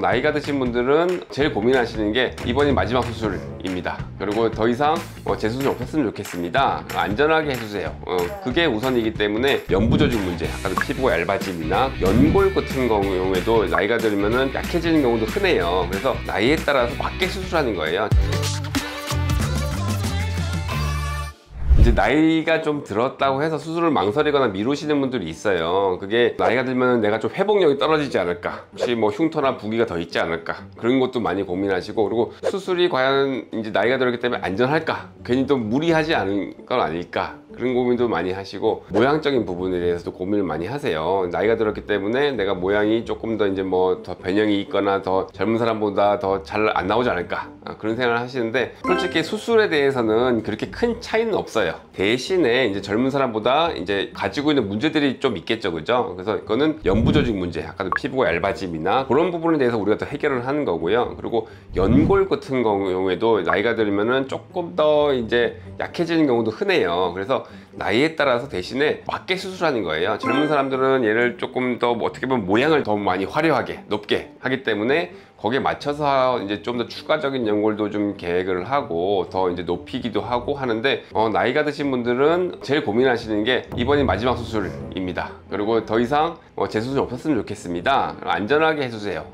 나이가 드신 분들은 제일 고민하시는 게 이번이 마지막 수술입니다. 그리고 더 이상 재수술이 없었으면 좋겠습니다. 안전하게 해주세요. 그게 우선이기 때문에 연부 조직 문제, 아까도 피부가 얇아짐이나 연골 같은 경우에도 나이가 들면은 약해지는 경우도 흔해요. 그래서 나이에 따라서 맞게 수술하는 거예요. 이제 나이가 좀 들었다고 해서 수술을 망설이거나 미루시는 분들이 있어요. 그게 나이가 들면 내가 좀 회복력이 떨어지지 않을까, 혹시 뭐 흉터나 부기가 더 있지 않을까, 그런 것도 많이 고민하시고, 그리고 수술이 과연 이제 나이가 들었기 때문에 안전할까, 괜히 또 무리하지 않은 건 아닐까, 그런 고민도 많이 하시고, 모양적인 부분에 대해서도 고민을 많이 하세요. 나이가 들었기 때문에 내가 모양이 조금 더 이제 뭐 더 변형이 있거나 더 젊은 사람보다 더 잘 안 나오지 않을까, 그런 생각을 하시는데, 솔직히 수술에 대해서는 그렇게 큰 차이는 없어요. 대신에 이제 젊은 사람보다 이제 가지고 있는 문제들이 좀 있겠죠, 그죠? 그래서 이거는 연부 조직 문제, 아까도 피부가 얇아짐이나 그런 부분에 대해서 우리가 더 해결을 하는 거고요. 그리고 연골 같은 경우에도 나이가 들면은 조금 더 이제 약해지는 경우도 흔해요. 그래서 나이에 따라서 대신에 맞게 수술하는 거예요. 젊은 사람들은 얘를 조금 더 어떻게 보면 모양을 더 많이 화려하게 높게 하기 때문에 거기에 맞춰서 이제 좀 더 추가적인 연골도 좀 계획을 하고 더 이제 높이기도 하고 하는데, 나이가 드신 분들은 제일 고민하시는 게 이번이 마지막 수술입니다. 그리고 더 이상 재수술이 없었으면 좋겠습니다. 안전하게 해주세요.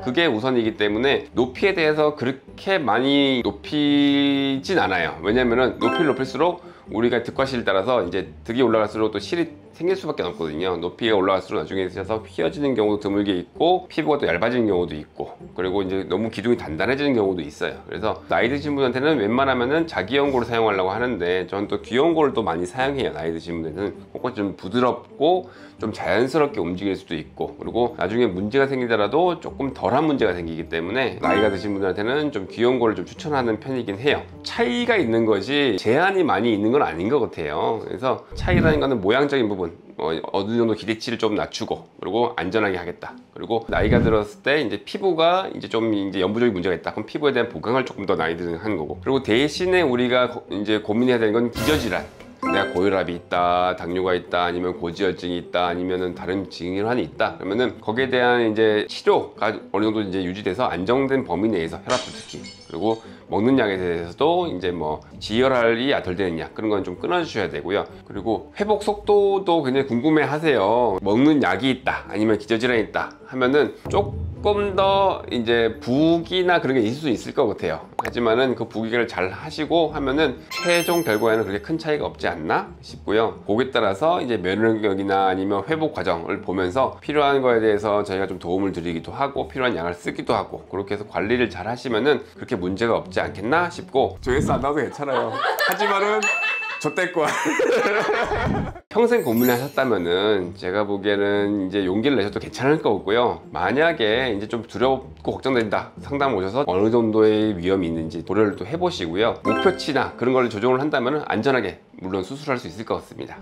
그게 우선이기 때문에 높이에 대해서 그렇게 많이 높이진 않아요. 왜냐면은 높이를 높일수록 우리가 득과실을 따라서 이제 득이 올라갈수록 또 실이 생길 수밖에 없거든요. 높이가 올라갈수록 나중에 있어서 휘어지는 경우도 드물게 있고, 피부가 또 얇아지는 경우도 있고, 그리고 이제 너무 기둥이 단단해지는 경우도 있어요. 그래서 나이 드신 분한테는 웬만하면은 자기연골을 사용하려고 하는데, 저는 또 귀연골을 또 많이 사용해요. 나이 드신 분들은 그건 좀 부드럽고 좀 자연스럽게 움직일 수도 있고, 그리고 나중에 문제가 생기더라도 조금 덜한 문제가 생기기 때문에 나이가 드신 분들한테는 좀 귀연골을 좀 추천하는 편이긴 해요. 차이가 있는 것이 제한이 많이 있는 건 아닌 것 같아요. 그래서 차이라는 거는 모양적인 부분, 어느 정도 기대치를 좀 낮추고, 그리고 안전하게 하겠다. 그리고 나이가 들었을 때 이제 피부가 이제 좀 이제 연부적인 문제가 있다. 그럼 피부에 대한 보강을 조금 더 나이 드는 하는 거고, 그리고 대신에 우리가 이제 고민해야 되는 건 기저질환. 내가 고혈압이 있다, 당뇨가 있다, 아니면 고지혈증이 있다, 아니면은 다른 질환이 있다. 그러면은 거기에 대한 이제 치료가 어느 정도 이제 유지돼서 안정된 범위 내에서, 혈압도 특히, 그리고 먹는 약에 대해서도 이제 뭐 지혈할이 덜 되는 약, 그런 건 좀 끊어주셔야 되고요. 그리고 회복 속도도 굉장히 궁금해 하세요. 먹는 약이 있다, 아니면 기저질환이 있다 하면은 조금 더 이제 부기나 그런 게 있을 수 있을 것 같아요. 하지만은 그 부기를 잘 하시고 하면은 최종 결과에는 그렇게 큰 차이가 없지 않나 싶고요. 거기에 따라서 이제 면역력이나 아니면 회복 과정을 보면서 필요한 거에 대해서 저희가 좀 도움을 드리기도 하고, 필요한 약을 쓰기도 하고, 그렇게 해서 관리를 잘 하시면은 그렇게 문제가 없지 않겠나 싶고, 조회수 안 나와도 괜찮아요. 하지만은 좆대꾸야. 평생 고민하셨다면은 제가 보기에는 이제 용기를 내셔도 괜찮을 것 같고요. 만약에 이제 좀 두렵고 걱정된다, 상담 오셔서 어느 정도의 위험이 있는지 고려를 또 해보시고요. 목표치나 그런 걸 조정을 한다면 안전하게 물론 수술할 수 있을 것 같습니다.